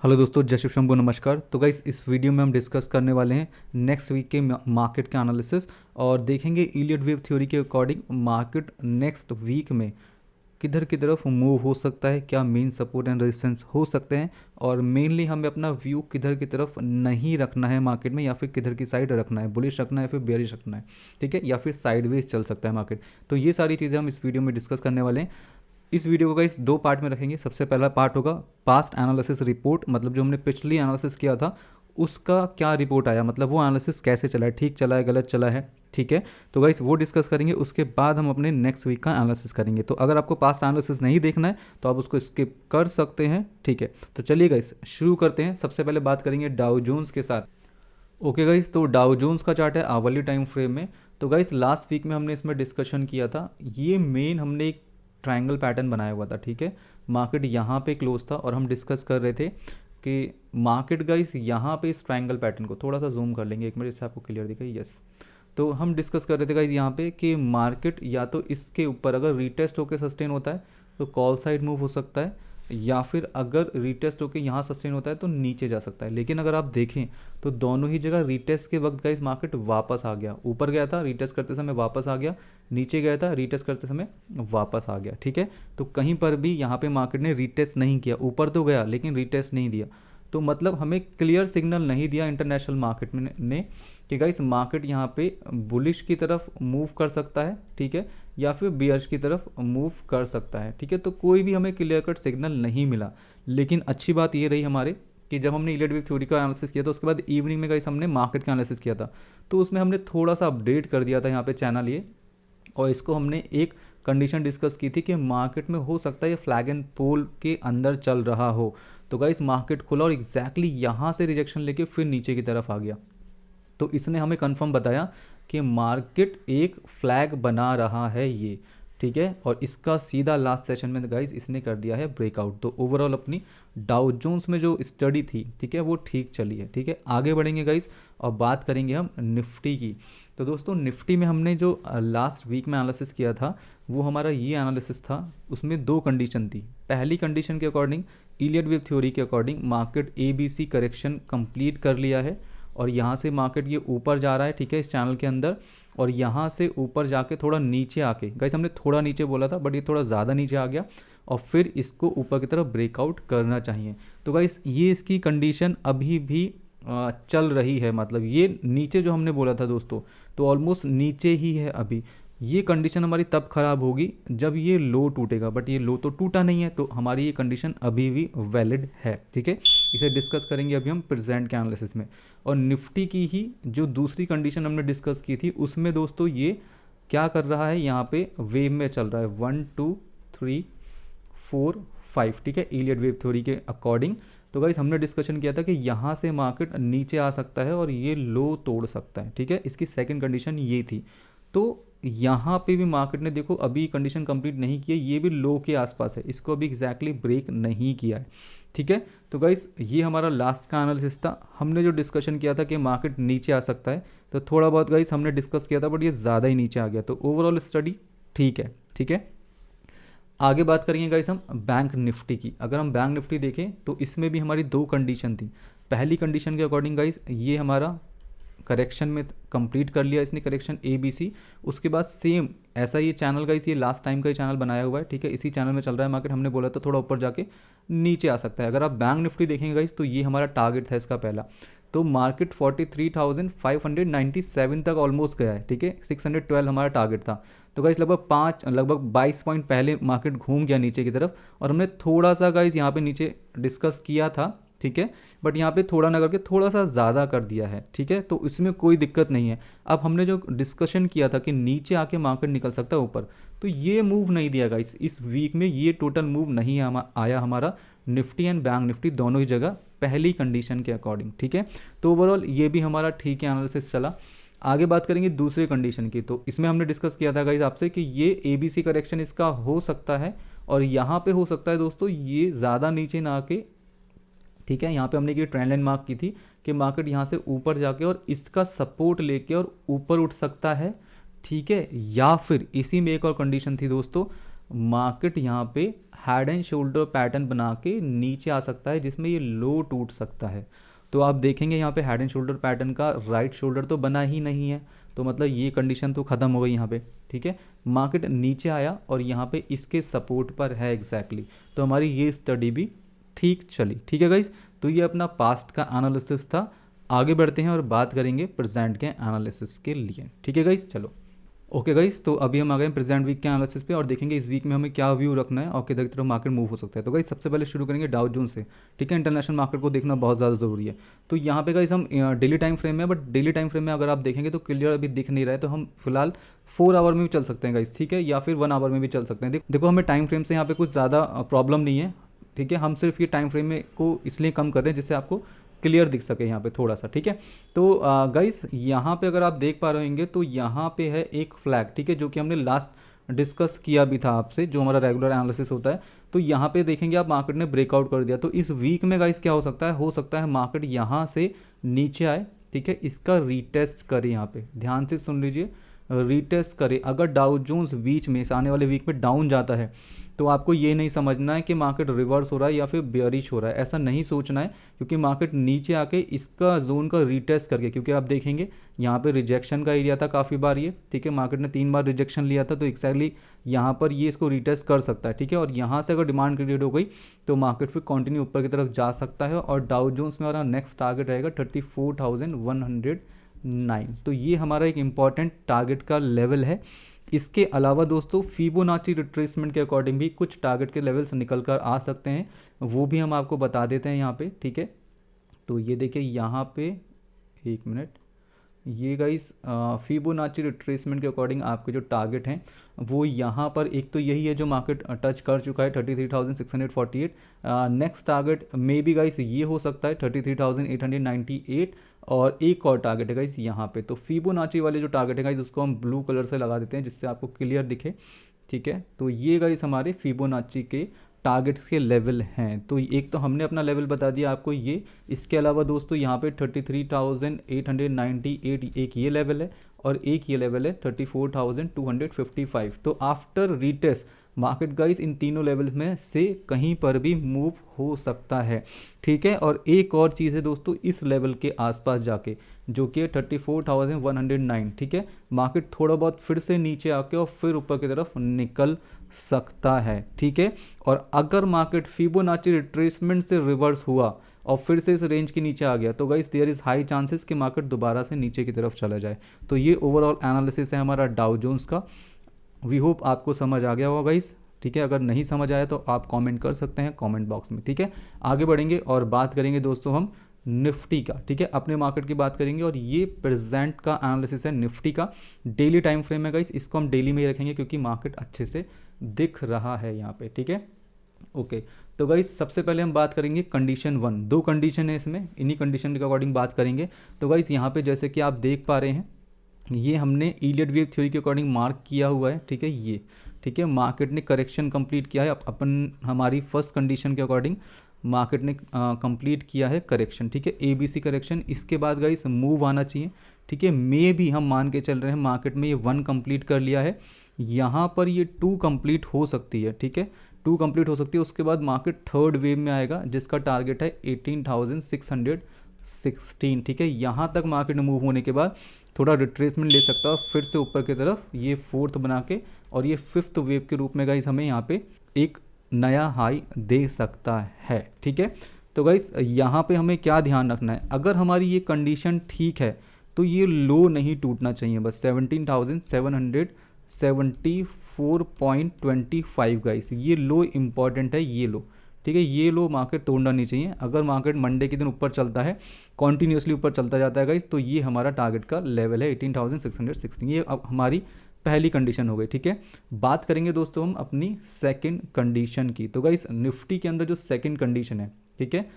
Hello दोस्तों, जय शिव शंभू, नमस्कार। तो गाइस इस वीडियो में हम डिस्कस करने वाले हैं नेक्स्ट वीक के मार्केट के एनालिसिस और देखेंगे इलियट वेव थ्योरी के अकॉर्डिंग मार्केट नेक्स्ट वीक में किधर की तरफ मूव हो सकता है, क्या मेन सपोर्ट एंड रेजिस्टेंस हो सकते हैं और मेनली हमें अपना व्यू किधर की तरफ नहीं रखना है मार्केट में, या फिर किधर की साइड रखना है, बुलिश रखना है, फिर बेयरिश रखना है, ठीक है, या फिर साइडवेज चल सकता है मार्केट। तो ये सारी चीज़ें हम इस वीडियो में डिस्कस करने वाले हैं। इस वीडियो को गाइस दो पार्ट में रखेंगे। सबसे पहला पार्ट होगा पास्ट एनालिसिस रिपोर्ट, मतलब जो हमने पिछली एनालिसिस किया था उसका क्या रिपोर्ट आया, मतलब वो एनालिसिस कैसे चला है, ठीक चला है, गलत चला है, ठीक है। तो गाइस वो डिस्कस करेंगे। उसके बाद हम अपने नेक्स्ट वीक का एनालिसिस करेंगे। तो अगर आपको पास्ट एनालिसिस नहीं देखना है तो आप उसको स्किप कर सकते हैं, ठीक है। तो चलिए गाइस शुरू करते हैं। सबसे पहले बात करेंगे डाउ जोन्स के साथ। ओके गाइस, तो डाउ जोन्स का चार्ट है आवरली टाइम फ्रेम में। तो गाइस लास्ट वीक में हमने इसमें डिस्कशन किया था, ये मेन हमने एक ट्रायंगल पैटर्न बनाया हुआ था, ठीक है। मार्केट यहाँ पे क्लोज था और हम डिस्कस कर रहे थे कि मार्केट गाइस यहाँ पे इस ट्रायंगल पैटर्न को थोड़ा सा जूम कर लेंगे एक मिनट, इससे आपको क्लियर दिखाई, यस। तो हम डिस्कस कर रहे थे गाइस यहाँ पे कि मार्केट या तो इसके ऊपर अगर रीटेस्ट होकर सस्टेन होता है तो कॉल साइड मूव हो सकता है, या फिर अगर रीटेस्ट होकर यहाँ सस्टेन होता है तो नीचे जा सकता है। लेकिन अगर आप देखें तो दोनों ही जगह रीटेस्ट के वक्त गाइस मार्केट वापस आ गया, ऊपर गया था रीटेस्ट करते समय वापस आ गया, नीचे गया था रीटेस्ट करते समय वापस आ गया, ठीक है। तो कहीं पर भी यहाँ पे मार्केट ने रीटेस्ट नहीं किया, ऊपर तो गया लेकिन रीटेस्ट नहीं दिया। तो मतलब हमें क्लियर सिग्नल नहीं दिया इंटरनेशनल मार्केट ने कि गाइस मार्केट यहाँ पे बुलिश की तरफ मूव कर सकता है, ठीक है, या फिर बियर्स की तरफ मूव कर सकता है, ठीक है। तो कोई भी हमें क्लियर कट सिग्नल नहीं मिला। लेकिन अच्छी बात ये रही हमारे कि जब हमने इलियट वेव थ्योरी का एनालिसिस किया था उसके बाद इवनिंग में गाइस हमने मार्केट का एनालिसिस किया था, तो उसमें हमने थोड़ा सा अपडेट कर दिया था यहाँ पे चैनल ये, और इसको हमने एक कंडीशन डिस्कस की थी कि मार्केट में हो सकता है ये फ्लैग एंड पोल के अंदर चल रहा हो। तो गाइस मार्केट खुला और एग्जैक्टली यहाँ से रिजेक्शन लेके फिर नीचे की तरफ आ गया। तो इसने हमें कंफर्म बताया कि मार्केट एक फ्लैग बना रहा है ये, ठीक है। और इसका सीधा लास्ट सेशन में गाइस इसने कर दिया है ब्रेकआउट। तो ओवरऑल अपनी डाउ जोन्स में जो स्टडी थी, ठीक है, वो ठीक चली है, ठीक है। आगे बढ़ेंगे गाइस और बात करेंगे हम निफ्टी की। तो दोस्तों निफ्टी में हमने जो लास्ट वीक में एनालिसिस किया था वो हमारा ये एनालिसिस था। उसमें दो कंडीशन थी। पहली कंडीशन के अकॉर्डिंग इलियट वेव थ्योरी के according market ABC correction complete कर लिया है और यहाँ से मार्केट ये ऊपर जा रहा है, ठीक है, इस चैनल के अंदर, और यहाँ से ऊपर जाके थोड़ा नीचे आके, गाइस हमने थोड़ा नीचे बोला था बट ये थोड़ा ज़्यादा नीचे आ गया और फिर इसको ऊपर की तरफ ब्रेकआउट करना चाहिए। तो गाइस ये इसकी कंडीशन अभी भी चल रही है, मतलब ये नीचे जो हमने बोला था दोस्तों तो ऑलमोस्ट नीचे ही है अभी। ये कंडीशन हमारी तब ख़राब होगी जब ये लो टूटेगा, बट ये लो तो टूटा नहीं है, तो हमारी ये कंडीशन अभी भी वैलिड है, ठीक है। इसे डिस्कस करेंगे अभी हम प्रेजेंट के एनालिसिस में। और निफ्टी की ही जो दूसरी कंडीशन हमने डिस्कस की थी उसमें दोस्तों ये क्या कर रहा है, यहाँ पे वेव में चल रहा है 1 2 3 4 5, ठीक है, इलियट वेव थ्योरी के अकॉर्डिंग। तो गाइस हमने डिस्कशन किया था कि यहाँ से मार्केट नीचे आ सकता है और ये लो तोड़ सकता है, ठीक है। इसकी सेकंड कंडीशन ये थी। तो यहाँ पे भी मार्केट ने देखो अभी कंडीशन कंप्लीट नहीं की है, ये भी लो के आसपास है, इसको अभी एग्जैक्टली ब्रेक नहीं किया है, ठीक है। तो गाइस ये हमारा लास्ट का एनालिसिस था। हमने जो डिस्कशन किया था कि मार्केट नीचे आ सकता है, तो थोड़ा बहुत गाइस हमने डिस्कस किया था बट ये ज़्यादा ही नीचे आ गया। तो ओवरऑल स्टडी ठीक है, ठीक है। आगे बात करेंगे गाइस हम बैंक निफ्टी की। अगर हम बैंक निफ्टी देखें तो इसमें भी हमारी दो कंडीशन थी। पहली कंडीशन के अकॉर्डिंग गाइस ये हमारा करेक्शन में कंप्लीट कर लिया इसने, करेक्शन ABC। उसके बाद सेम ऐसा ये चैनल गाइस, ये लास्ट टाइम का ही चैनल बनाया हुआ है, ठीक है, इसी चैनल में चल रहा है मार्केट। हमने बोला था थोड़ा ऊपर जाके नीचे आ सकता है। अगर आप बैंक निफ्टी देखेंगे गाइस तो ये हमारा टारगेट था इसका पहला। तो मार्केट 43,597 तक ऑलमोस्ट गया है, ठीक है, 612 हमारा टारगेट था। तो गाइस लगभग 22 पॉइंट पहले मार्केट घूम गया नीचे की तरफ, और हमने थोड़ा सा गाइस यहाँ पे नीचे डिस्कस किया था, ठीक है, बट यहाँ पे थोड़ा ना करके थोड़ा सा ज़्यादा कर दिया है, ठीक है। तो इसमें कोई दिक्कत नहीं है। अब हमने जो डिस्कशन किया था कि नीचे आके मार्केट निकल सकता है ऊपर, तो ये मूव नहीं दिया गाइस इस वीक में, ये टोटल मूव नहीं आया हमारा निफ्टी एंड बैंक निफ्टी दोनों ही जगह पहली कंडीशन के अकॉर्डिंग, ठीक है। तो ओवरऑल ये भी हमारा ठीक है एनालिसिस चला। आगे बात करेंगे दूसरी कंडीशन की। तो इसमें हमने डिस्कस किया था गाइस आपसे कि ये ABC करेक्शन इसका हो सकता है और यहाँ पे हो सकता है दोस्तों ये ज़्यादा नीचे ना आके, ठीक है। यहाँ पे हमने ये ट्रेंड लाइन मार्क की थी कि मार्केट यहाँ से ऊपर जाके और इसका सपोर्ट लेके और ऊपर उठ सकता है, ठीक है। या फिर इसी में एक और कंडीशन थी दोस्तों, मार्केट यहाँ पे हेड एंड शोल्डर पैटर्न बना के नीचे आ सकता है, जिसमें ये लो टूट सकता है। तो आप देखेंगे यहाँ पे हेड एंड शोल्डर पैटर्न का राइट शोल्डर तो बना ही नहीं है, तो मतलब ये कंडीशन तो ख़त्म हो गई यहाँ पे, ठीक है। मार्केट नीचे आया और यहाँ पे इसके सपोर्ट पर है एग्जैक्टली, तो हमारी ये स्टडी भी ठीक चली, ठीक है गाइस। तो ये अपना पास्ट का एनालिसिस था। आगे बढ़ते हैं और बात करेंगे प्रेजेंट के एनालिसिस के लिए, ठीक है गाइस। चलो ओके गाइस, तो अभी हम आ गए प्रेजेंट वीक के एनालिसिस पे और देखेंगे इस वीक में हमें क्या व्यू रखना है और किधर की तरफ मार्केट मूव हो सकता है। तो गाइस सबसे पहले शुरू करेंगे डाउ जोन्स से, ठीक है। इंटरनेशनल मार्केट को देखना बहुत ज़्यादा ज़रूरी है। तो यहाँ पे गाइस हम डेली टाइम फ्रेम में, बट डेली टाइम फ्रेम में अगर आप देखेंगे तो क्लियर अभी दिख नहीं रहा है, तो हम फिलहाल 4 आवर में भी चल सकते हैं गाइस, ठीक है, या फिर 1 आवर में भी चल सकते हैं। देखो हमें टाइम फ्रेम से यहाँ पे कुछ ज़्यादा प्रॉब्लम नहीं है, ठीक है। हम सिर्फ ये टाइम फ्रेम में को इसलिए कम कर रहे हैं जिससे आपको क्लियर दिख सके यहाँ पे थोड़ा सा, ठीक है। तो गाइस यहाँ पे अगर आप देख पा रहे होंगे तो यहाँ पे है एक फ्लैग, ठीक है, जो कि हमने लास्ट डिस्कस किया भी था आपसे, जो हमारा रेगुलर एनालिसिस होता है। तो यहाँ पे देखेंगे आप मार्केट ने ब्रेकआउट कर दिया, तो इस वीक में गाइस क्या हो सकता है मार्केट यहाँ से नीचे आए, ठीक है, इसका रीटेस्ट करे। यहाँ पे ध्यान से सुन लीजिए, रीटेस्ट करे। अगर डाउ जोन्स बीच में आने वाले वीक में डाउन जाता है तो आपको ये नहीं समझना है कि मार्केट रिवर्स हो रहा है या फिर बेयरिश हो रहा है, ऐसा नहीं सोचना है, क्योंकि मार्केट नीचे आके इसका जोन का रीटेस्ट करके, क्योंकि आप देखेंगे यहाँ पे रिजेक्शन का एरिया था काफ़ी बार ये, ठीक है, मार्केट ने 3 बार रिजेक्शन लिया था, तो एक्जैक्टली यहाँ पर ये इसको रीटेस्ट कर सकता है, ठीक है। और यहाँ से अगर डिमांड क्रिएट हो गई तो मार्केट फिर कंटिन्यू ऊपर की तरफ जा सकता है। और डाउ जोन्स में हमारा नेक्स्ट टारगेट रहेगा 34,109, तो ये हमारा एक इंपॉर्टेंट टारगेट का लेवल है। इसके अलावा दोस्तों फिबोनाची रिट्रेसमेंट के अकॉर्डिंग भी कुछ टारगेट के लेवल्स निकल कर आ सकते हैं, वो भी हम आपको बता देते हैं यहाँ पे, ठीक है। तो ये देखिए यहाँ पे, एक मिनट, ये गाइस फिबोनाची रिट्रेसमेंट के अकॉर्डिंग आपके जो टारगेट हैं वो यहाँ पर एक तो यही है जो मार्केट टच कर चुका है 33,648। Next target may be guys ये हो सकता है 33,898, और एक और टारगेट है गाइस यहाँ पे। तो फिबोनाची वाले जो टारगेट है गाइस उसको हम ब्लू कलर से लगा देते हैं जिससे आपको क्लियर दिखे, ठीक है। तो ये गाइस हमारे फिबोनाची के टारगेट्स के लेवल हैं। तो एक तो हमने अपना लेवल बता दिया आपको ये, इसके अलावा दोस्तों यहाँ पे 33,898 एक ये लेवल है और एक ये लेवल है 34,255। तो after retest market guys in तीनों लेवल में से कहीं पर भी मूव हो सकता है, ठीक है। और एक और चीज़ है दोस्तों, इस लेवल के आसपास जाके जो कि 34,109, ठीक है, मार्केट थोड़ा बहुत फिर से नीचे आके और फिर ऊपर की तरफ निकल सकता है, ठीक है। और अगर मार्केट फिबोनाची रिट्रेसमेंट से रिवर्स हुआ और फिर से इस रेंज के नीचे आ गया तो guys there is high chances कि मार्केट दोबारा से नीचे की तरफ चला जाए। तो ये ओवरऑल एनालिसिस है हमारा डाउ जोन्स का। वी होप आपको समझ आ गया होगा गाइस, ठीक है। अगर नहीं समझ आया तो आप कमेंट कर सकते हैं कमेंट बॉक्स में, ठीक है। आगे बढ़ेंगे और बात करेंगे दोस्तों हम निफ्टी का, ठीक है, अपने मार्केट की बात करेंगे। और ये प्रेजेंट का एनालिसिस है निफ्टी का, डेली टाइम फ्रेम है गाइस, इसको हम डेली में ही रखेंगे क्योंकि मार्केट अच्छे से दिख रहा है यहाँ पे, ठीक है। ओके, तो गाइस सबसे पहले हम बात करेंगे कंडीशन 1। 2 कंडीशन है इसमें, इन्हीं कंडीशन के अकॉर्डिंग बात करेंगे। तो गाइस यहाँ पे जैसे कि आप देख पा रहे हैं ये हमने इलियट वेव थ्योरी के अकॉर्डिंग मार्क किया हुआ है, ठीक है, ये, ठीक है। मार्केट ने करेक्शन कंप्लीट किया है अपन हमारी फर्स्ट कंडीशन के अकॉर्डिंग मार्केट ने कंप्लीट किया है करेक्शन, ठीक है, ABC करेक्शन। इसके बाद गाइस मूव आना चाहिए, ठीक है। मे भी हम मान के चल रहे हैं मार्केट में ये 1 कंप्लीट कर लिया है, यहाँ पर ये 2 कंप्लीट हो सकती है, ठीक है, 2 कंप्लीट हो सकती है। उसके बाद मार्केट थर्ड वेव में आएगा जिसका टारगेट है 18,616, ठीक है। यहाँ तक मार्केट मूव होने के बाद थोड़ा रिट्रेसमेंट ले सकता है फिर से ऊपर की तरफ ये 4th बना के, और ये 5th वेव के रूप में गाइस हमें यहाँ पे एक नया हाई दे सकता है, ठीक है। तो गाइस यहाँ पे हमें क्या ध्यान रखना है, अगर हमारी ये कंडीशन ठीक है तो ये लो नहीं टूटना चाहिए, बस 17,774.25 गाइस, ये लो इम्पॉर्टेंट है, ये लो, ठीक है, ये लो मार्केट तोड़ना नहीं चाहिए। अगर मार्केट मंडे के दिन ऊपर चलता है, कॉन्टीन्यूसली ऊपर चलता जाता है गाइस, तो ये हमारा टारगेट का लेवल है 18,616, ये अब हमारी पहली कंडीशन हो गई, ठीक है। बात करेंगे दोस्तों हम अपनी सेकंड कंडीशन की। तो गाइस निफ्टी के अंदर जो सेकंड कंडीशन है, ठीक है,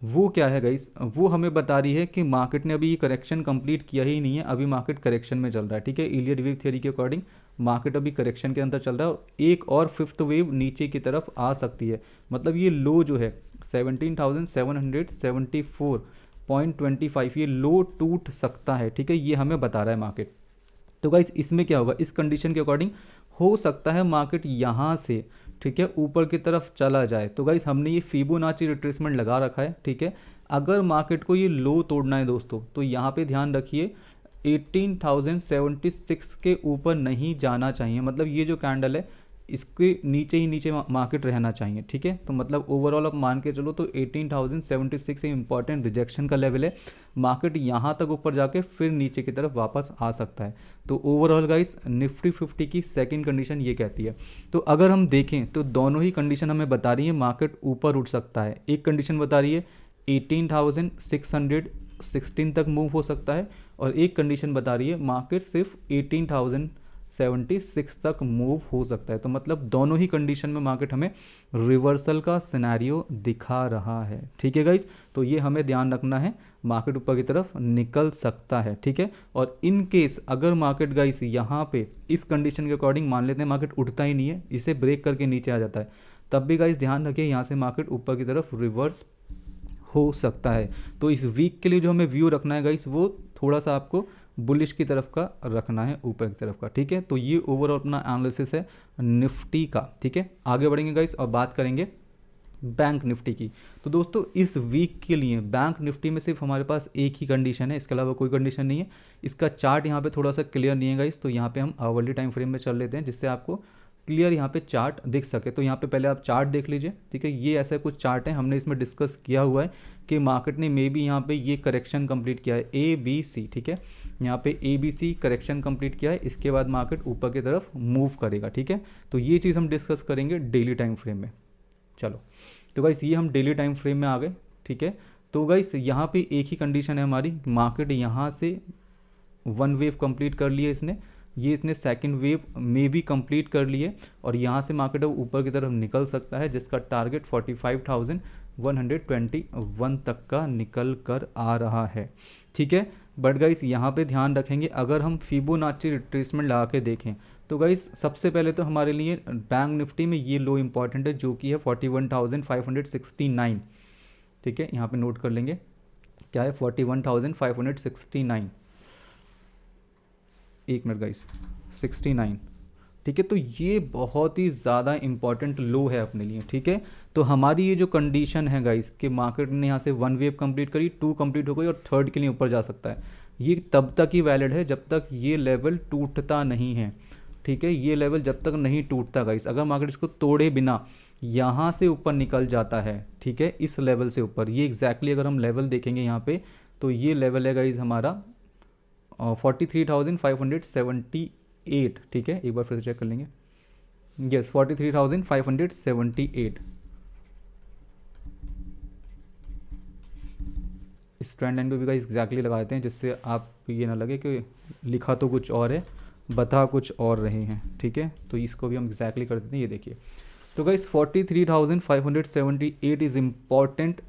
वो क्या है गाइस, वो हमें बता रही है कि मार्केट ने अभी करेक्शन कंप्लीट किया ही नहीं है, अभी मार्केट करेक्शन में चल रहा है, ठीक है। इलियट वेव थ्योरी के अकॉर्डिंग मार्केट अभी करेक्शन के अंदर चल रहा है और एक और 5th वेव नीचे की तरफ आ सकती है। मतलब ये लो जो है 17,774.25 ये लो टूट सकता है, ठीक है, ये हमें बता रहा है मार्केट। तो गाइस इसमें क्या होगा, इस कंडीशन के अकॉर्डिंग हो सकता है मार्केट यहाँ से ठीक है, ऊपर की तरफ चला जाए। तो गाइस हमने ये फिबोनाची रिट्रेसमेंट लगा रखा है, ठीक है। अगर मार्केट को ये लो तोड़ना है दोस्तों, तो यहाँ पे ध्यान रखिए 18,076 के ऊपर नहीं जाना चाहिए, मतलब ये जो कैंडल है इसके नीचे ही नीचे मार्केट रहना चाहिए, ठीक है। तो मतलब ओवरऑल आप मान के चलो तो 18,076 इंपॉर्टेंट रिजेक्शन का लेवल है। मार्केट यहाँ तक ऊपर जाके फिर नीचे की तरफ वापस आ सकता है। तो ओवरऑल गाइस निफ्टी 50 की सेकंड कंडीशन ये कहती है। तो अगर हम देखें तो दोनों ही कंडीशन हमें बता रही है मार्केट ऊपर उठ सकता है। एक कंडीशन बता रही है 18,616 तक मूव हो सकता है, और एक कंडीशन बता रही है मार्केट सिर्फ 18,076 तक मूव हो सकता है। तो मतलब दोनों ही कंडीशन में मार्केट हमें रिवर्सल का सिनेरियो दिखा रहा है, ठीक है गाइज। तो ये हमें ध्यान रखना है, मार्केट ऊपर की तरफ निकल सकता है, ठीक है। और इन केस अगर मार्केट गाइज यहाँ पे इस कंडीशन के अकॉर्डिंग मान लेते हैं मार्केट उठता ही नहीं है, इसे ब्रेक करके नीचे आ जाता है, तब भी गाइज ध्यान रखिए यहाँ से मार्केट ऊपर की तरफ रिवर्स हो सकता है। तो इस वीक के लिए जो हमें व्यू रखना है गाइस, वो थोड़ा सा आपको बुलिश की तरफ का रखना है, ऊपर की तरफ का, ठीक है। तो ये ओवरऑल अपना एनालिसिस है निफ्टी का, ठीक है। आगे बढ़ेंगे गाइस और बात करेंगे बैंक निफ्टी की। तो दोस्तों इस वीक के लिए बैंक निफ्टी में सिर्फ हमारे पास एक ही कंडीशन है, इसके अलावा कोई कंडीशन नहीं है। इसका चार्ट यहाँ पे थोड़ा सा क्लियर नहीं है गाइस, तो यहाँ पे हम आवरली टाइम फ्रेम में चल लेते हैं जिससे आपको क्लियर यहाँ पे चार्ट दिख सके। तो यहाँ पे पहले आप चार्ट देख लीजिए, ठीक है। ये ऐसा कुछ चार्ट है, हमने इसमें डिस्कस किया हुआ है कि मार्केट ने मे बी यहाँ पे ये करेक्शन कंप्लीट किया है ABC, ठीक है। यहाँ पे ABC करेक्शन कंप्लीट किया है, इसके बाद मार्केट ऊपर की तरफ मूव करेगा, ठीक है। तो ये चीज़ हम डिस्कस करेंगे डेली टाइम फ्रेम में। चलो तो गाइस ये हम डेली टाइम फ्रेम में आ गए, ठीक है। तो गाइस यहाँ पे एक ही कंडीशन है हमारी, मार्केट यहाँ से वन वेव कंप्लीट कर लिए इसने, ये इसने सेकंड वेव में भी कंप्लीट कर लिए, और यहाँ से मार्केट ऊपर की तरफ निकल सकता है जिसका टारगेट 45,121 तक का निकल कर आ रहा है, ठीक है। बट गाइस यहाँ पे ध्यान रखेंगे, अगर हम फिबोनाची रिट्रेसमेंट लगा के देखें तो गाइस सबसे पहले तो हमारे लिए बैंक निफ्टी में ये लो इंपॉर्टेंट है जो कि है 41,569, ठीक है। यहाँ पे नोट कर लेंगे क्या है 41,569, एक मिनट गाइस 69, ठीक है। तो ये बहुत ही ज़्यादा इंपॉर्टेंट लो है अपने लिए, ठीक है। तो हमारी ये जो कंडीशन है गाइस कि मार्केट ने यहाँ से वन वेव कंप्लीट करी, टू कंप्लीट हो गई और थर्ड के लिए ऊपर जा सकता है, ये तब तक ही वैलिड है जब तक ये लेवल टूटता नहीं है, ठीक है। ये लेवल जब तक नहीं टूटता गाइस, अगर मार्केट इसको तोड़े बिना यहाँ से ऊपर निकल जाता है, ठीक है, इस लेवल से ऊपर, ये एग्जैक्टली अगर हम लेवल देखेंगे यहाँ पे तो ये लेवल है गाइस हमारा 43,578, ठीक है। एक बार फिर से चेक कर लेंगे, यस 43,578। इस ट्रेंड लाइन पे भी गाइस एग्जैक्टली लगा देते हैं जिससे आप ये ना लगे कि लिखा तो कुछ और है बता कुछ और रहे हैं, ठीक है। तो इसको भी हम एग्जैक्टली कर देते हैं, ये देखिए। तो गाइस 43,578 इज़ इम्पॉर्टेंट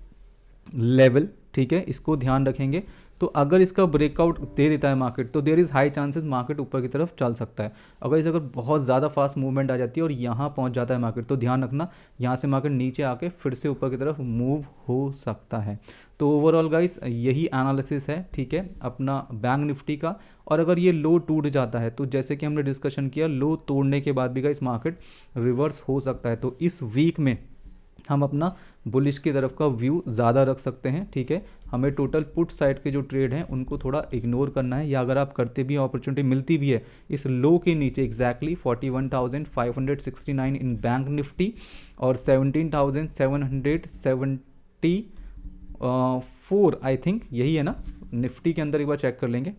लेवल, ठीक है, इसको ध्यान रखेंगे। तो अगर इसका ब्रेकआउट दे देता है मार्केट तो there is high chances market ऊपर की तरफ चल सकता है। अगर बहुत ज़्यादा फास्ट मूवमेंट आ जाती है और यहाँ पहुँच जाता है मार्केट, तो ध्यान रखना यहाँ से मार्केट नीचे आके फिर से ऊपर की तरफ मूव हो सकता है। तो ओवरऑल गाइस यही एनालिसिस है, ठीक है, अपना बैंक निफ्टी का। और अगर ये लो टूट जाता है तो जैसे कि हमने डिस्कशन किया, लो तोड़ने के बाद भी गाइस मार्केट रिवर्स हो सकता है। तो इस वीक में हम अपना बुलिश की तरफ का व्यू ज़्यादा रख सकते हैं, ठीक है। हमें टोटल पुट साइड के जो ट्रेड हैं उनको थोड़ा इग्नोर करना है, या अगर आप करते भी अपॉर्चुनिटी मिलती भी है इस लो के नीचे एग्जैक्टली 41,569 इन बैंक निफ्टी और 17,774 आई थिंक यही है ना निफ्टी के अंदर, एक बार चेक कर लेंगे,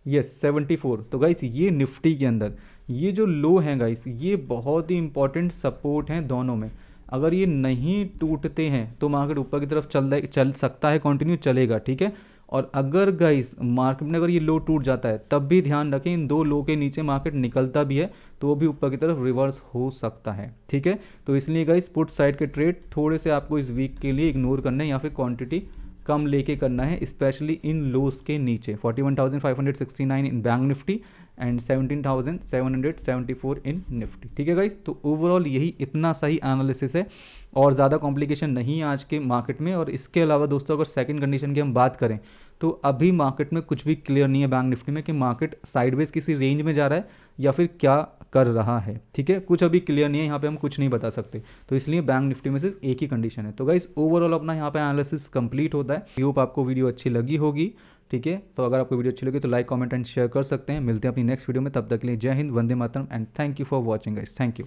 यस 74। तो गाइस ये निफ्टी के अंदर ये जो लो हैं गाइस, ये बहुत ही इंपॉर्टेंट सपोर्ट हैं दोनों में। अगर ये नहीं टूटते हैं तो मार्केट ऊपर की तरफ चल सकता है, कंटिन्यू चलेगा, ठीक है। और अगर गाइस मार्केट में अगर ये लो टूट जाता है तब भी ध्यान रखें इन दो लो के नीचे मार्केट निकलता भी है तो वो भी ऊपर की तरफ रिवर्स हो सकता है, ठीक है। तो इसलिए गाइस पुट साइड के ट्रेड थोड़े से आपको इस वीक के लिए इग्नोर करना है या फिर क्वांटिटी कम लेके करना है, स्पेशली इन लोस के नीचे 41,569 in bank Nifty and 17,774 in Nifty, ठीक है गाइस। तो ओवरऑल यही इतना सही एनालिसिस है और ज़्यादा कॉम्प्लिकेशन नहीं है आज के मार्केट में। और इसके अलावा दोस्तों अगर सेकंड कंडीशन की हम बात करें तो अभी मार्केट में कुछ भी क्लियर नहीं है बैंक निफ्टी में कि मार्केट साइडवेज किसी रेंज में जा रहा है या फिर क्या कर रहा है। ठीक है, कुछ अभी क्लियर नहीं है, यहाँ पे हम कुछ नहीं बता सकते, तो इसलिए बैंक निफ्टी में सिर्फ एक ही कंडीशन है। तो गाइस ओवरऑल अपना यहाँ पे एनालिसिस कंप्लीट होता है। आई होप आपको वीडियो अच्छी लगी होगी। ठीक है, तो अगर आपको वीडियो अच्छी लगी तो लाइक, कमेंट एंड शेयर कर सकते हैं। मिलते हैं अपनी नेक्स्ट वीडियो में, तब तक के लिए जय हिंद, वंदे मातरम and thank you for watching guys, thank you.